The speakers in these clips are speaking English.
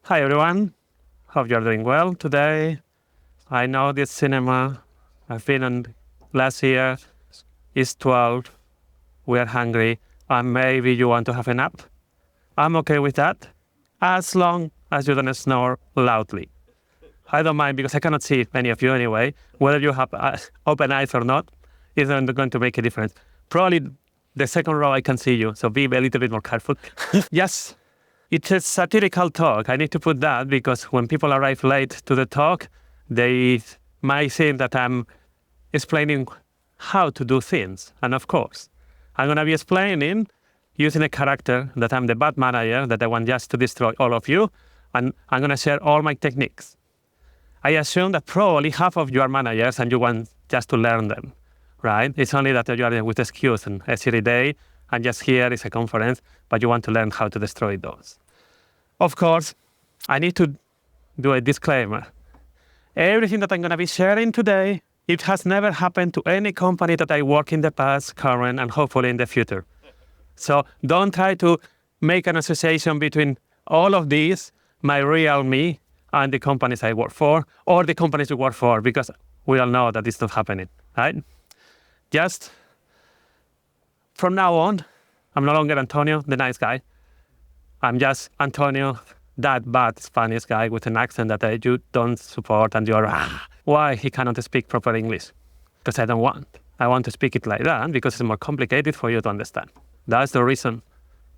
Hi everyone, hope you're doing well today. I know this cinema, I've been on last year, it's 12, we're hungry, and maybe you want to have a nap. I'm okay with that, as long as you don't snore loudly. I don't mind because I cannot see many of you anyway. Whether you have open eyes or not, isn't going to make a difference. Probably the second row I can see you, so be a little bit more careful. Yes. It's a satirical talk. I need to put that because when people arrive late to the talk, they might think that I'm explaining how to do things. And of course, I'm going to be explaining using a character that I'm the bad manager, that I want just to destroy all of you. And I'm going to share all my techniques. I assume that probably half of you are managers and you want just to learn them, right? It's only that you are with excuse and SREday, and just here is a conference, but you want to learn how to destroy those. Of course, I need to do a disclaimer. Everything that I'm going to be sharing today, it has never happened to any company that I work in the past, current, and hopefully in the future. So don't try to make an association between all of these, my real me, and the companies I work for, or the companies you work for, because we all know that it's not happening, right? Just from now on, I'm no longer Antonio, the nice guy. I'm just Antonio, that bad Spanish guy with an accent that you don't support, and you're, why he cannot speak proper English? Because I don't want. I want to speak it like that because it's more complicated for you to understand. That's the reason.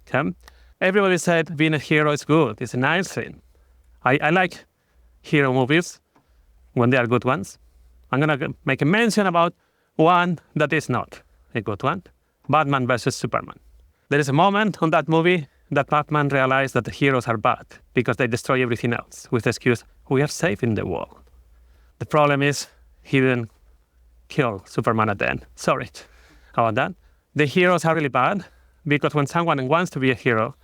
Okay? Everybody said being a hero is good. It's a nice thing. I like hero movies when they are good ones. I'm going to make a mention about one that is not a good one. Batman versus Superman. There is a moment on that movie that Batman realized that the heroes are bad because they destroy everything else with the excuse, we are saving the world. The problem is he didn't kill Superman at the end. Sorry about that. The heroes are really bad because when someone wants to be a hero,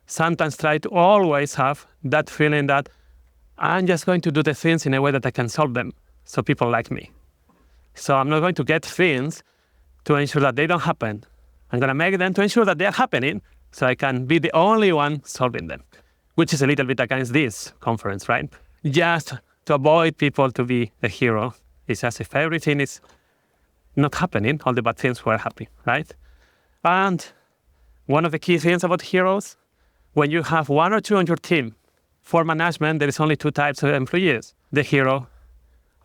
sometimes try to always have that feeling that I'm just going to do the things in a way that I can solve them so people like me. So I'm not going to get things to ensure that they don't happen. I'm going to make them to ensure that they're happening so I can be the only one solving them, which is a little bit against this conference, right? Just to avoid people to be a hero. It's as if everything is not happening, all the bad things were happy, right? And one of the key things about heroes, when you have one or two on your team, for management, there is only two types of employees, the hero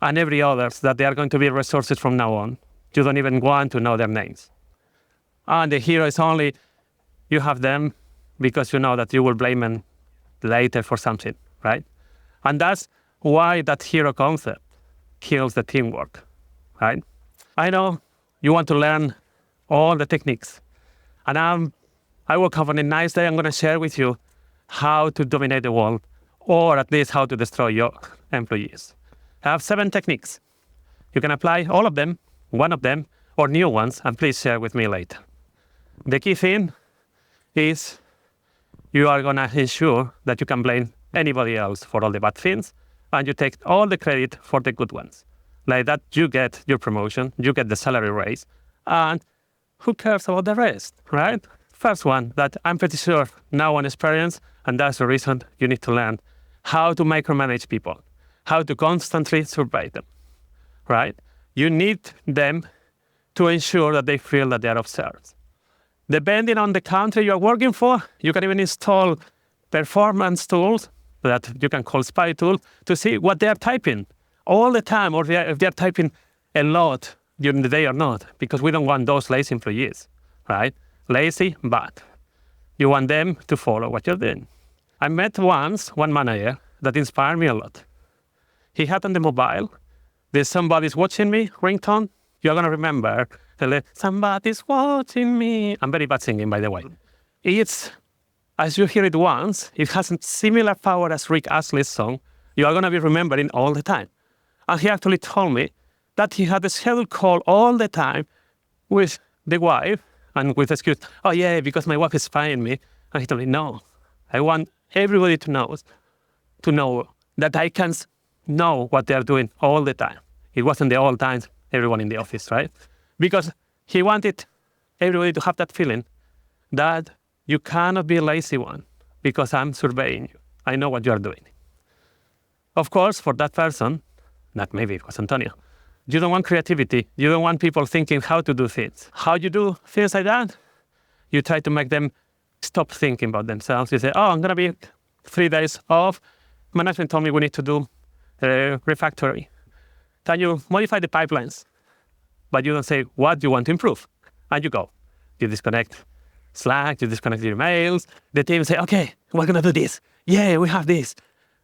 and every others that they are going to be resources from now on. You don't even want to know their names. And the hero is only, you have them because you know that you will blame them later for something, right? And that's why that hero concept kills the teamwork, right? I know you want to learn all the techniques. And I woke up on a nice day, I'm going to share with you how to dominate the world, or at least how to destroy your employees. I have 7 techniques. You can apply all of them, one of them, or new ones, and please share with me later. The key thing is you are going to ensure that you can blame anybody else for all the bad things, and you take all the credit for the good ones. Like that, you get your promotion, you get the salary raise, and who cares about the rest, right? First one that I'm pretty sure no one experiences, and that's the reason you need to learn how to micromanage people, how to constantly survey them, right? You need them to ensure that they feel that they are observed. Depending on the country you are working for, you can even install performance tools that you can call spy tool to see what they are typing all the time, or if they are typing a lot during the day or not, because we don't want those lazy employees, right? Lazy, bad. You want them to follow what you're doing. I met once one manager that inspired me a lot. He had on the mobile, there's somebody's watching me, ringtone. You're going to remember, somebody's watching me. I'm very bad singing, by the way. It's, as you hear it once, it has a similar power as Rick Astley's song. You are going to be remembering all the time. And he actually told me that he had a scheduled call all the time with the wife, and with the excuse, oh yeah, because my wife is spying me. And he told me, no, I want everybody to know that I can know what they are doing all the time. It wasn't the all time, everyone in the office, right? Because he wanted everybody to have that feeling that you cannot be a lazy one because I'm surveying you. I know what you are doing. Of course, for that person, not maybe it was Antonio, you don't want creativity. You don't want people thinking how to do things. How you do things like that? You try to make them stop thinking about themselves. You say, oh, I'm going to be 3 days off. Management told me we need to do refactory. Can you modify the pipelines? But you don't say what you want to improve. And you go. You disconnect Slack, you disconnect your emails. The team say, okay, we're going to do this. Yeah, we have this.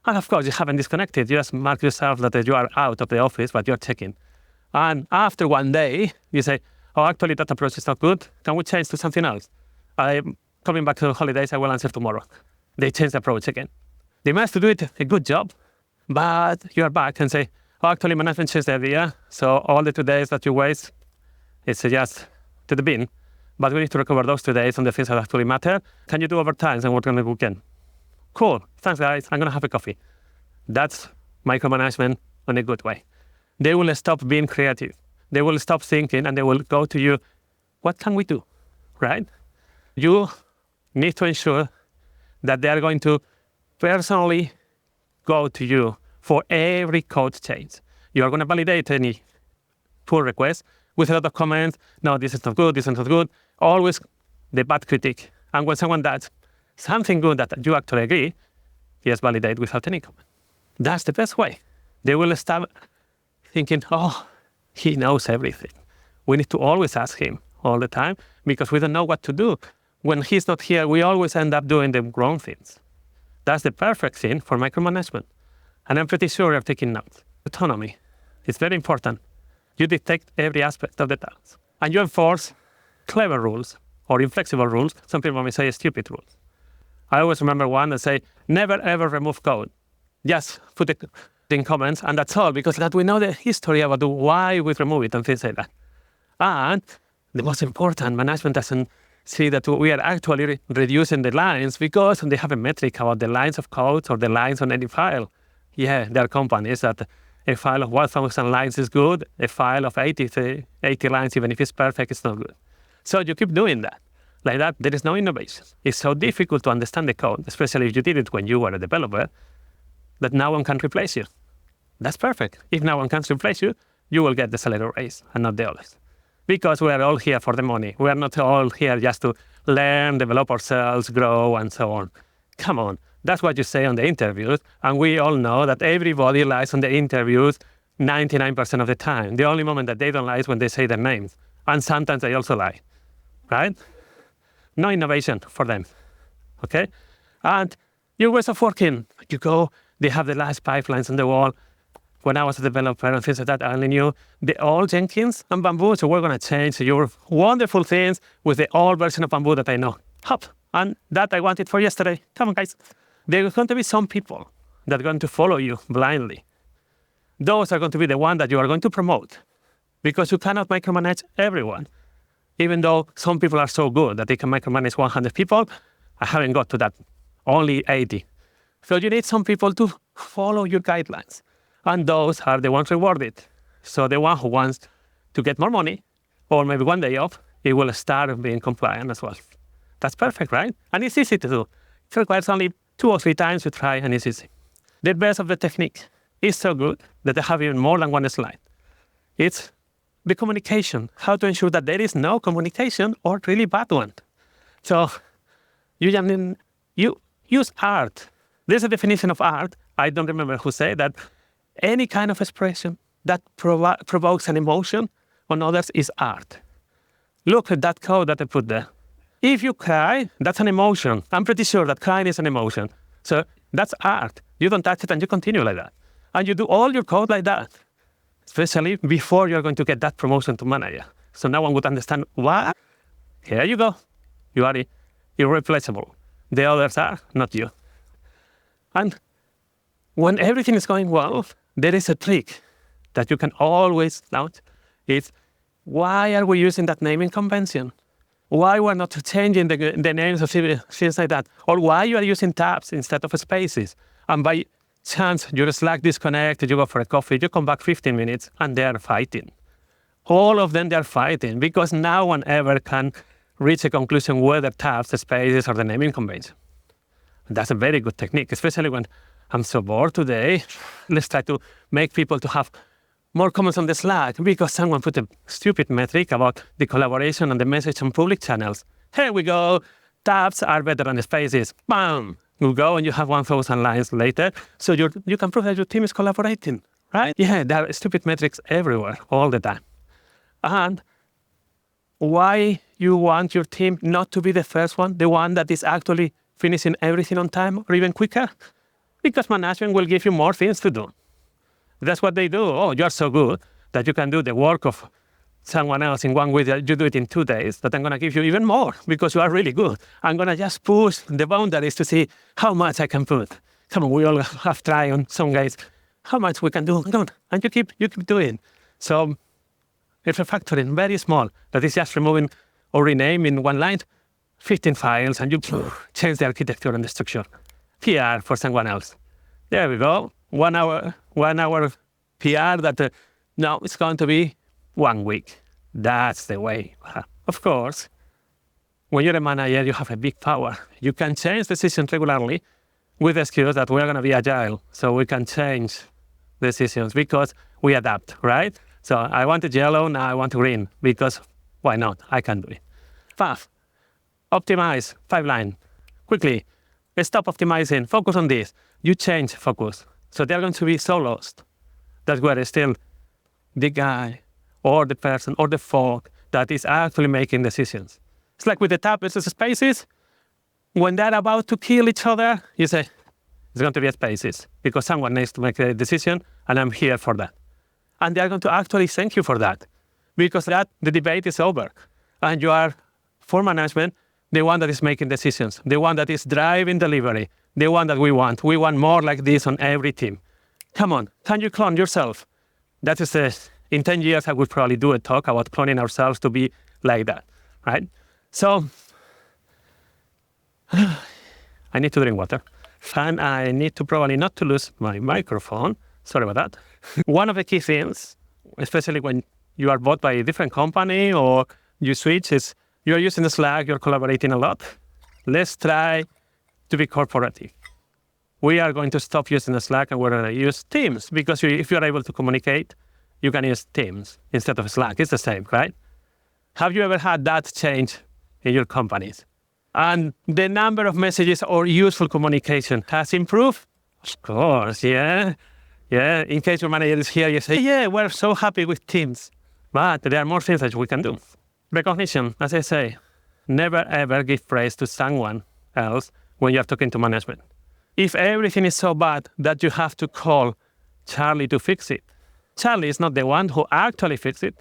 And of course, you haven't disconnected. You just mark yourself that you are out of the office, but you're checking. And after 1 day, you say, oh, actually, that approach is not good. Can we change to something else? I'm coming back to the holidays. I will answer tomorrow. They change the approach again. They managed to do it a good job, but you are back and say, oh, actually, management changed the idea. So all the 2 days that you waste, it's just to the bin. But we need to recover those 2 days on the things that actually matter. Can you do overtime and work on the weekend? Cool. Thanks, guys. I'm going to have a coffee. That's micromanagement in a good way. They will stop being creative. They will stop thinking and they will go to you, what can we do, right? You need to ensure that they are going to personally go to you for every code change. You are going to validate any pull request with a lot of comments. No, this is not good, this is not good. Always the bad critique. And when someone does something good that you actually agree, just validate without any comment. That's the best way. They will stop thinking, oh, he knows everything. We need to always ask him all the time because we don't know what to do. When he's not here, we always end up doing the wrong things. That's the perfect thing for micromanagement. And I'm pretty sure you're taking notes. Autonomy. It's very important. You detect every aspect of the task. And you enforce clever rules or inflexible rules. Some people may say stupid rules. I always remember one that say, never ever remove code. Just put it in comments and that's all, because that we know the history about why we remove it and things like that. And the most important, management doesn't see that we are actually reducing the lines because they have a metric about the lines of code or the lines on any file. Yeah, there are companies that a file of 1,000 lines is good, a file of 80 lines, even if it's perfect, it's not good. So you keep doing that. Like that, there is no innovation. It's so difficult to understand the code, especially if you did it when you were a developer, that no one can replace you. That's perfect. If no one can replace you, you will get the salary raise and not the others. Because we are all here for the money. We are not all here just to learn, develop ourselves, grow, and so on. Come on. That's what you say on the interviews. And we all know that everybody lies on the interviews 99% of the time. The only moment that they don't lie is when they say their names. And sometimes they also lie. Right? No innovation for them. Okay? And your ways of working. You go, they have the last pipelines on the wall. When I was a developer and things like that, I only knew the old Jenkins and Bamboo, so we're going to change your wonderful things with the old version of Bamboo that I know. Hop! And that I wanted for yesterday. Come on, guys. There are going to be some people that are going to follow you blindly. Those are going to be the ones that you are going to promote because you cannot micromanage everyone. Even though some people are so good that they can micromanage 100 people, I haven't got to that, only 80. So you need some people to follow your guidelines. And those are the ones rewarded. So the one who wants to get more money, or maybe 1 day off, it will start being compliant as well. That's perfect, right? And it's easy to do. It requires only 2 or 3 times to try, and it's easy. The best of the technique is so good that I have even more than one slide. It's the communication, how to ensure that there is no communication or really bad one. So you use art. There's a definition of art. I don't remember who said that. Any kind of expression that provokes an emotion on others is art. Look at that code that I put there. If you cry, that's an emotion. I'm pretty sure that crying is an emotion. So that's art. You don't touch it and you continue like that. And you do all your code like that, especially before you're going to get that promotion to manager. So no one would understand why. Here you go. You are irreplaceable. The others are, not you. And when everything is going well, there is a trick that you can always launch. It's why are we using that naming convention? Why we're not changing the names of things like that? Or why you are using tabs instead of spaces? And by chance, your Slack disconnect, you go for a coffee, you come back 15 minutes, and they are fighting. All of them, they are fighting because no one ever can reach a conclusion whether tabs, the spaces, or the naming convention. That's a very good technique, especially when I'm so bored today. Let's try to make people to have more comments on the Slack because someone put a stupid metric about the collaboration and the message on public channels. Here we go. Tabs are better than spaces. Bam! You go and you have 1,000 lines later. So you can prove that your team is collaborating, right? Yeah, there are stupid metrics everywhere, all the time. And why you want your team not to be the first one, the one that is actually finishing everything on time or even quicker? Because management will give you more things to do. That's what they do. Oh, you're so good that you can do the work of someone else in 1 week, you do it in 2 days, that I'm going to give you even more because you are really good. I'm going to just push the boundaries to see how much I can put. Come on, we all have tried on some guys, how much we can do. Come on. And you keep doing. So it's refactoring, very small, that is just removing or renaming one line, 15 files, and you change the architecture and the structure. PR for someone else. There we go. 1 hour PR that now it's going to be 1 week. That's the way. Of course, when you're a manager, you have a big power. You can change decisions regularly with the excuse that we're going to be agile. So we can change decisions because we adapt, right? So I wanted yellow, now I want green because why not? I can do it. 5. Optimize 5 line. Quickly. Stop optimizing. Focus on this. You change focus. So they're going to be so lost that we're still the guy or the person or the folk that is actually making decisions. It's like with the tab versus spaces. When they're about to kill each other, you say, it's going to be spaces because someone needs to make a decision and I'm here for that. And they're going to actually thank you for that because the debate is over. And you are, for management, the one that is making decisions, the one that is driving delivery, the one that we want. We want more like this on every team. Come on, can you clone yourself? That is in 10 years, I would probably do a talk about cloning ourselves to be like that, right? So, I need to drink water. And I need to probably not to lose my microphone. Sorry about that. One of the key things, especially when you are bought by a different company or you switch, is you're using the Slack, you're collaborating a lot. Let's try to be corporative. We are going to stop using the Slack and we're going to use Teams because if you're able to communicate, you can use Teams instead of Slack. It's the same, right? Have you ever had that change in your companies? And the number of messages or useful communication has improved? Of course, yeah. Yeah, in case your manager is here, you say, yeah, we're so happy with Teams. But there are more things that we can do. Recognition, as I say, never ever give praise to someone else when you're talking to management. If everything is so bad that you have to call Charlie to fix it, Charlie is not the one who actually fixed it.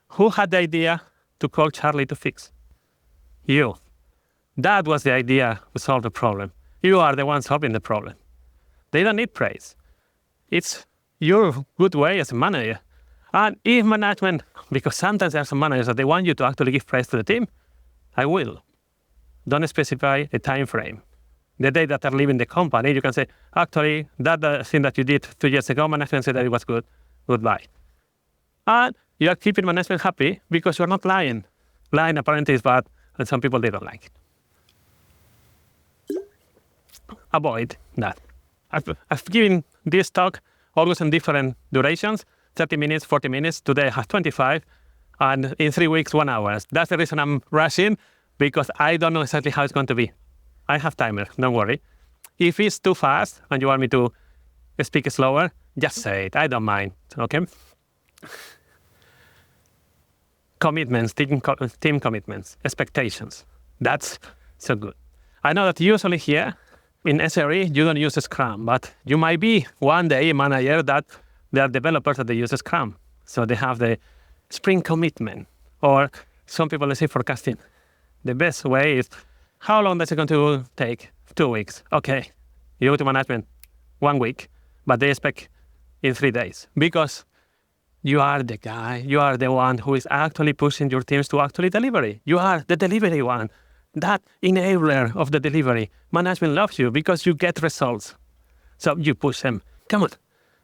Who had the idea to call Charlie to fix? You. That was the idea to solve the problem. You are the one solving the problem. They don't need praise. It's your good way as a manager. And if management, because sometimes there are some managers that they want you to actually give praise to the team, I will. Don't specify a time frame. The day that they're leaving the company, you can say, actually, that thing that you did 2 years ago, management said that it was good. Goodbye. And you are keeping management happy because you're not lying. Lying apparently is bad, and some people, they don't like it. Avoid that. I've given this talk always in different durations, 30 minutes, 40 minutes. Today I have 25, and in 3 weeks, 1 hour. That's the reason I'm rushing, because I don't know exactly how it's going to be. I have timer, don't worry. If it's too fast and you want me to speak slower, just say it. I don't mind, okay? Commitments, team commitments, expectations. That's so good. I know that usually here in SRE, you don't use Scrum, but you might be one day a manager that there are developers that they use Scrum. So they have the sprint commitment, or some people, they say forecasting. The best way is, how long is it going to take? 2 weeks. Okay, you go to management 1 week, but they expect in 3 days, because you are the guy, you are the one who is actually pushing your teams to actually delivery. You are the delivery one, that enabler of the delivery. Management loves you because you get results. So you push them. Come on,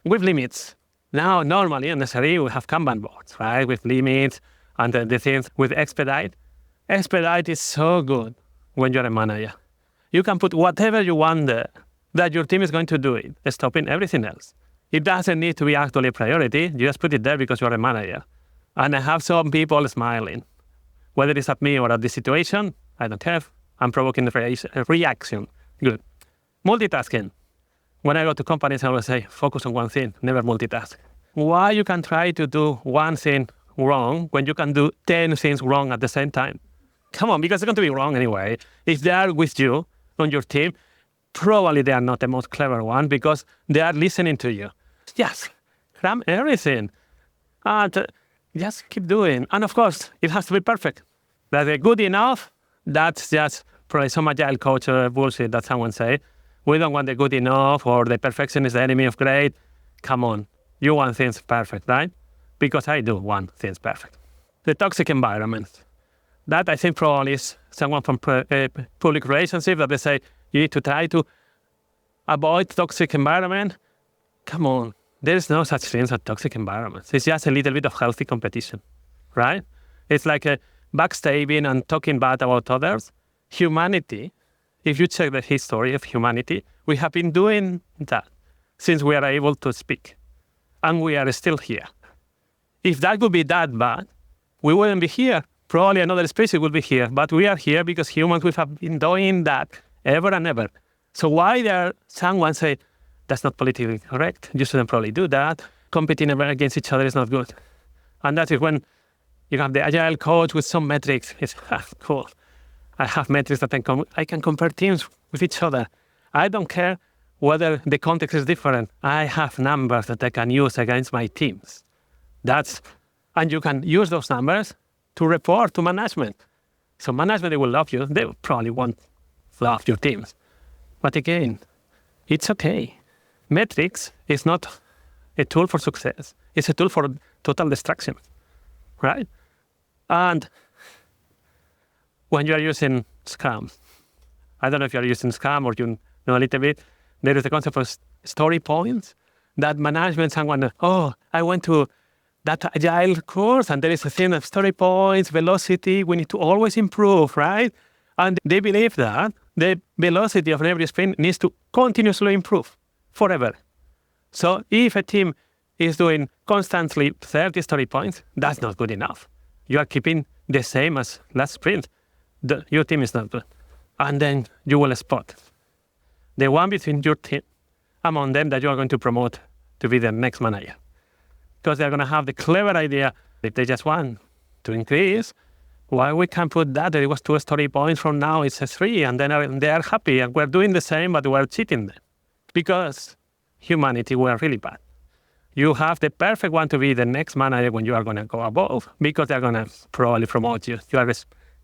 with limits. Now, normally in SRE, we have Kanban boards, right? With limits and the things with Expedite. Expedite is so good when you're a manager. You can put whatever you want there, that your team is going to do it, stopping everything else. It doesn't need to be actually a priority. You just put it there because you're a manager. And I have some people smiling. Whether it's at me or at the situation, I don't care. I'm provoking a reaction. Good. Multitasking. When I go to companies, I always say, focus on one thing, never multitask. Why you can try to do one thing wrong when you can do 10 things wrong at the same time? Come on, because they're going to be wrong anyway. If they are with you on your team, probably they are not the most clever one because they are listening to you. Yes, cram everything. And just keep doing. And of course, it has to be perfect. That's good enough. That's just probably some agile culture bullshit that someone say. We don't want the good enough or the perfection is the enemy of great. Come on. You want things perfect, right? Because I do want things perfect. The toxic environment. That I think probably is someone from public relationship that they say you need to try to avoid toxic environment. Come on. There is no such thing as toxic environments. It's just a little bit of healthy competition, right? It's like a backstabbing and talking bad about others. Humanity, if you check the history of humanity, we have been doing that since we are able to speak. And we are still here. If that would be that bad, we wouldn't be here. Probably another species would be here. But we are here because humans, we have been doing that ever and ever. So why there someone say, that's not politically correct, you shouldn't probably do that, competing against each other is not good. And that is when you have the agile coach with some metrics. It's cool. I have metrics that I can compare teams with each other. I don't care whether the context is different. I have numbers that I can use against my teams. And you can use those numbers to report to management. So management, they will love you. They probably won't love your teams. But again, it's okay. Metrics is not a tool for success. It's a tool for total destruction, right? And when you are using Scrum, I don't know if you are using Scrum or you know a little bit, there is the concept of story points that management, someone, I went to that agile course and there is a thing of story points, velocity, we need to always improve, right? And they believe that the velocity of every sprint needs to continuously improve forever. So if a team is doing constantly 30 story points, that's not good enough. You are keeping the same as last sprint. Your team is not good. And then you will spot the one between your team among them that you are going to promote to be the next manager. Because they're going to have the clever idea, if they just want to increase, why we can put that it was 2 story points from now it's a 3, and then they are happy, and we're doing the same, but we're cheating them. Because humanity, we're really bad. You have the perfect one to be the next manager when you are going to go above, because they're going to probably promote you. You are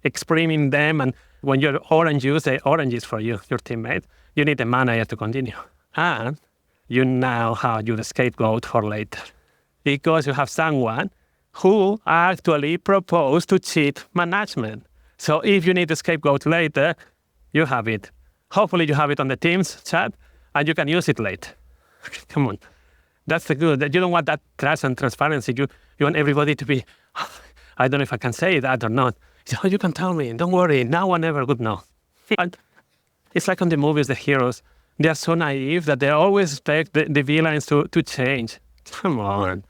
expriming them, and when you're orange juice, the orange is for you, your teammate. You need a manager to continue. And you now have your scapegoat for later. Because you have someone who actually proposed to cheat management. So if you need a scapegoat later, you have it. Hopefully you have it on the Teams chat, and you can use it later. Come on. That's the good. You don't want that trust and transparency. You want everybody to be, I don't know if I can say that or not. So you can tell me, don't worry, no one ever would know. And it's like on the movies, the heroes, they are so naive that they always expect the villains to change. Come on.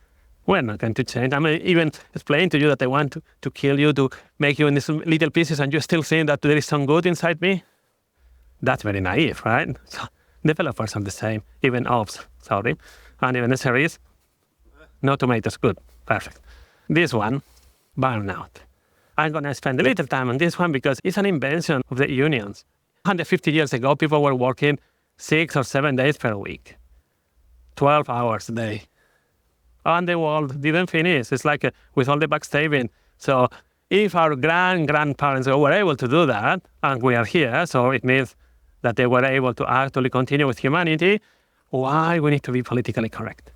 We're not going to change. I mean, even explain to you that I want to kill you, to make you in these little pieces, and you still think that there is some good inside me? That's very naive, right? So developers are the same, even ops, and even SREs. No tomatoes, good, perfect. This one, burnout. I'm going to spend a little time on this one because it's an invention of the unions. 150 years ago, people were working 6 or 7 days per week, 12 hours a day. And the world didn't finish. It's like with all the backstabbing. So if our grandparents were able to do that, and we are here, so it means that they were able to actually continue with humanity, why we need to be politically correct?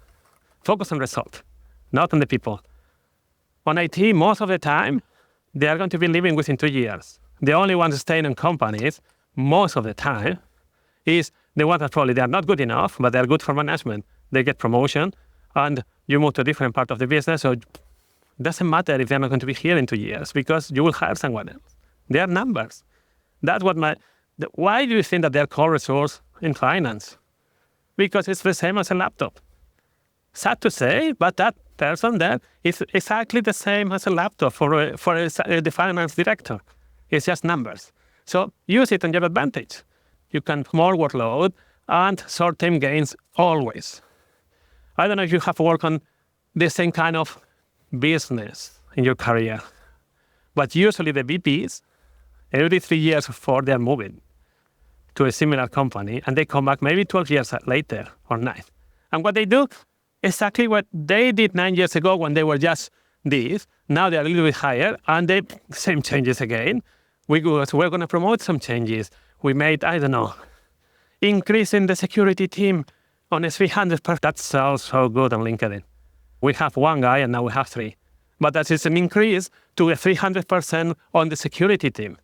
Focus on result, not on the people. On IT, most of the time, they are going to be leaving within 2 years. The only ones staying in companies, most of the time, is the ones that probably they are not good enough, but they are good for management. They get promotion, and you move to a different part of the business, so it doesn't matter if they're not going to be here in 2 years because you will hire someone else. They are numbers. That's what Why do you think that they're core resource in finance? Because it's the same as a laptop. Sad to say, but that person there is exactly the same as a laptop for the finance director. It's just numbers. So use it on your advantage. You can have more workload and short-term gains always. I don't know if you have worked on the same kind of business in your career, but usually the VPs, every 3 years or 4, they're moving to a similar company, and they come back maybe 12 years later or 9. And what they do, exactly what they did 9 years ago when they were just this. Now they're a little bit higher, and they same changes again. We're going to promote some changes. We made, increasing the security team on a 300%. That sounds so good on LinkedIn. We have 1 guy, and now we have 3. But that is an increase to a 300% on the security team.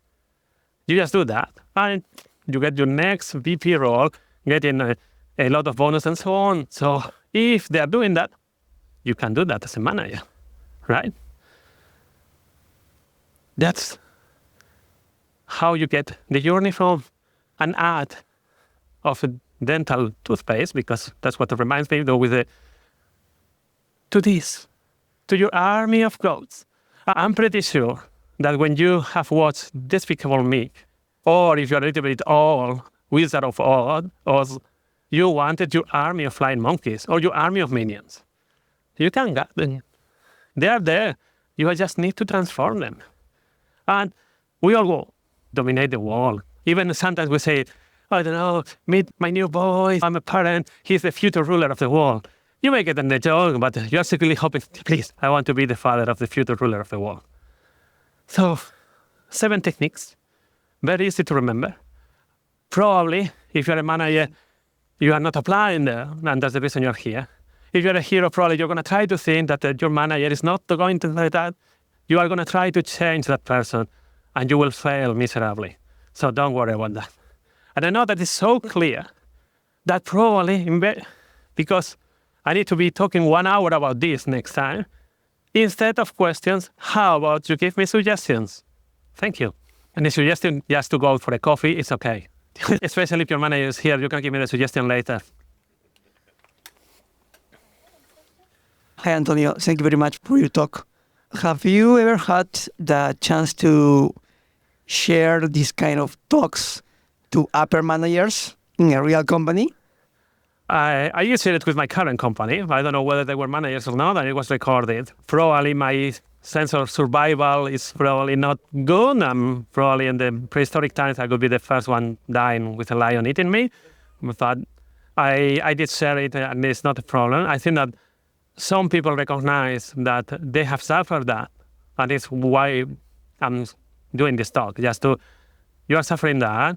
You just do that, and you get your next VP role, getting a lot of bonus and so on. So if they're doing that, you can do that as a manager, right? That's how you get the journey from an ad of a dental toothpaste, because that's what it reminds me of, to this, to your army of goats. I'm pretty sure that when you have watched Despicable Me, or if you're a little bit old, Wizard of Oz, you wanted your army of flying monkeys or your army of minions. You can get them. They are there. You just need to transform them. And we all go dominate the world. Even sometimes we say, meet my new boy. I'm a parent. He's the future ruler of the world. You make it in the joke, but you're secretly hoping, please, I want to be the father of the future ruler of the world. So, 7 techniques. Very easy to remember. Probably, if you're a manager, you are not applying there, and that's the reason you're here. If you're a hero, probably you're going to try to think that your manager is not going to do that. You are going to try to change that person, and you will fail miserably. So don't worry about that. And I know that it's so clear that probably, because I need to be talking 1 hour about this next time, instead of questions, how about you give me suggestions? Thank you. And the suggestion just to go for a coffee is okay. Especially if your manager is here, you can give me the suggestion later. Hi, Antonio. Thank you very much for your talk. Have you ever had the chance to share these kind of talks to upper managers in a real company? I used it with my current company. I don't know whether they were managers or not, and it was recorded. Probably my sense of survival is probably not good. Probably in the prehistoric times, I could be the first one dying with a lion eating me. But I did share it, and it's not a problem. I think that some people recognize that they have suffered that. And it's why I'm doing this talk. You are suffering that.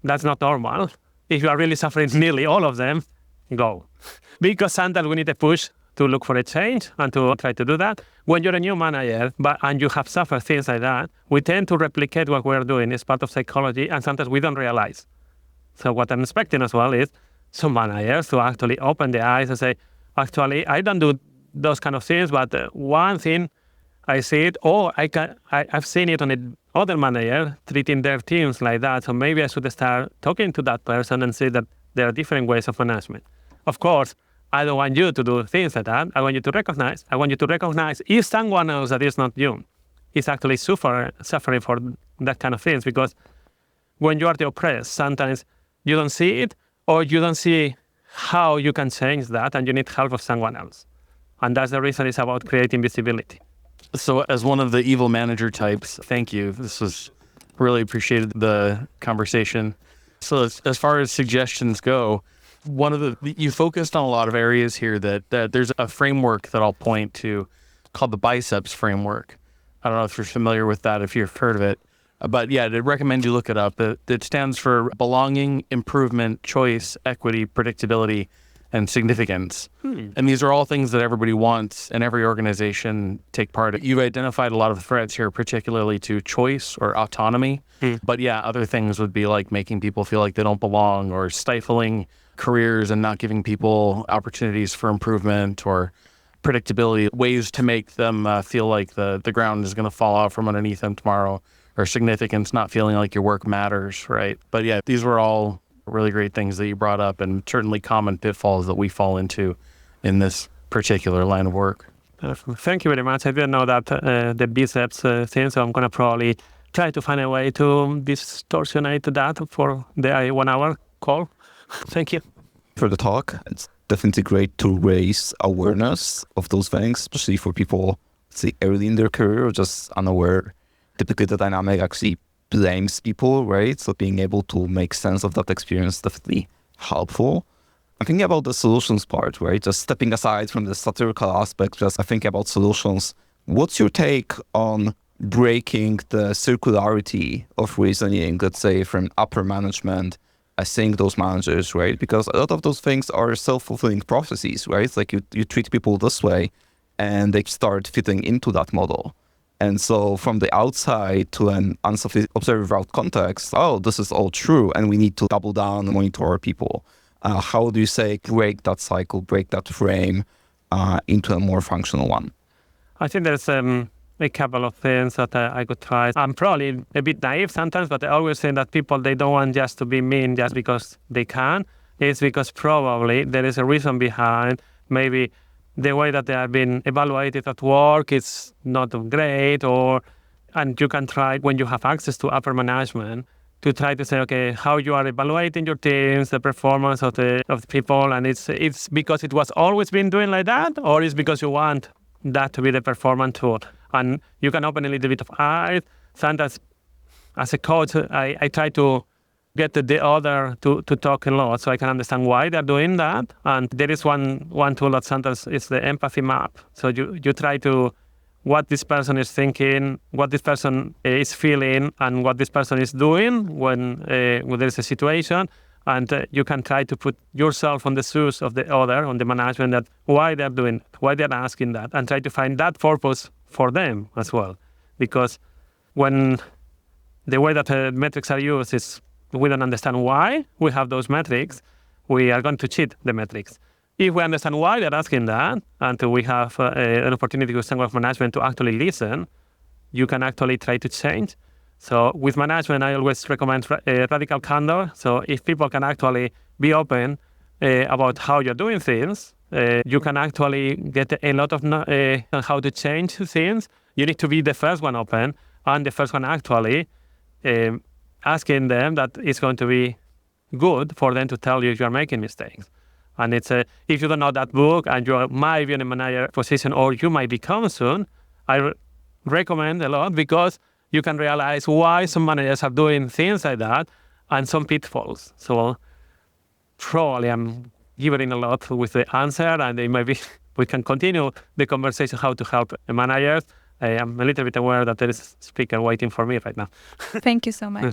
That's not normal. If you are really suffering nearly all of them, go. Because sometimes we need a push to look for a change and to try to do that. When you're a new manager and you have suffered things like that, we tend to replicate what we're doing. It's part of psychology, and sometimes we don't realize. So what I'm expecting as well is some managers to actually open their eyes and say, actually, I don't do those kind of things, but one thing I see it, I've seen it on other manager treating their teams like that. So maybe I should start talking to that person and see that there are different ways of management. Of course, I don't want you to do things like that. I want you to recognize if someone else that is not you is actually suffering for that kind of things. Because when you are the oppressed, sometimes you don't see it, or you don't see how you can change that, and you need help of someone else. And that's the reason it's about creating visibility. So as one of the evil manager types, thank you. This was really appreciated the conversation. So as far as suggestions go, you focused on a lot of areas here that there's a framework that I'll point to called the biceps framework. I don't know if you're familiar with that, if you've heard of it, but yeah, I'd recommend you look it up. It stands for belonging, improvement, choice, equity, predictability, and significance. And these are all things that everybody wants and every organization take part in. You've identified a lot of threats here, particularly to choice or autonomy. But yeah, other things would be like making people feel like they don't belong, or stifling careers and not giving people opportunities for improvement, or predictability, ways to make them feel like the ground is going to fall out from underneath them tomorrow, or significance, not feeling like your work matters, right? But yeah, these were all really great things that you brought up, and certainly common pitfalls that we fall into in this particular line of work. Thank you very much. I didn't know that the biceps thing, so I'm going to probably try to find a way to distortionate that for the 1 hour call. Thank you. For the talk, it's definitely great to raise awareness of those things, especially for people, say, early in their career or just unaware. Typically, the dynamic actually blames people, right? So being able to make sense of that experience is definitely helpful. I'm thinking about the solutions part, right? Just stepping aside from the satirical aspect, just I think about solutions. What's your take on breaking the circularity of reasoning, let's say, from upper management, seeing those managers, right? Because a lot of those things are self-fulfilling prophecies, right? It's like you treat people this way and they start fitting into that model. And so from the outside to an observer out context, oh, this is all true and we need to double down and monitor our people. How do you say break that cycle, break that frame into a more functional one? I think there's a couple of things that I could try. I'm probably a bit naive sometimes, but I always say that people, they don't want just to be mean just because they can. It's because probably there is a reason behind. Maybe the way that they have been evaluated at work is not great, and you can try, when you have access to upper management, to try to say, okay, how you are evaluating your teams, the performance of the people, and it's because it was always been doing like that, or it's because you want that to be the performance tool. And you can open a little bit of eyes. Sometimes, as a coach, I try to get the other to talk a lot so I can understand why they're doing that. And there is one tool that sometimes is the empathy map. So you try to what this person is thinking, what this person is feeling, and what this person is doing when there is a situation. And you can try to put yourself on the shoes of the other, on the management, that why they're doing it, why they're asking that, and try to find that purpose for them as well. Because when the way that metrics are used is we don't understand why we have those metrics, we are going to cheat the metrics. If we understand why they're asking that, and we have an opportunity with some management to actually listen, you can actually try to change. So with management, I always recommend radical candor. So if people can actually be open about how you're doing things, you can actually get a lot of on how to change things. You need to be the first one open, and the first one actually asking them that it's going to be good for them to tell you if you're making mistakes. And it's if you don't know that book and you might be in a manager position or you might become soon, I recommend a lot because you can realize why some managers are doing things like that and some pitfalls. So probably I'm giving a lot with the answer, and maybe we can continue the conversation how to help managers. I am a little bit aware that there is a speaker waiting for me right now. Thank you so much.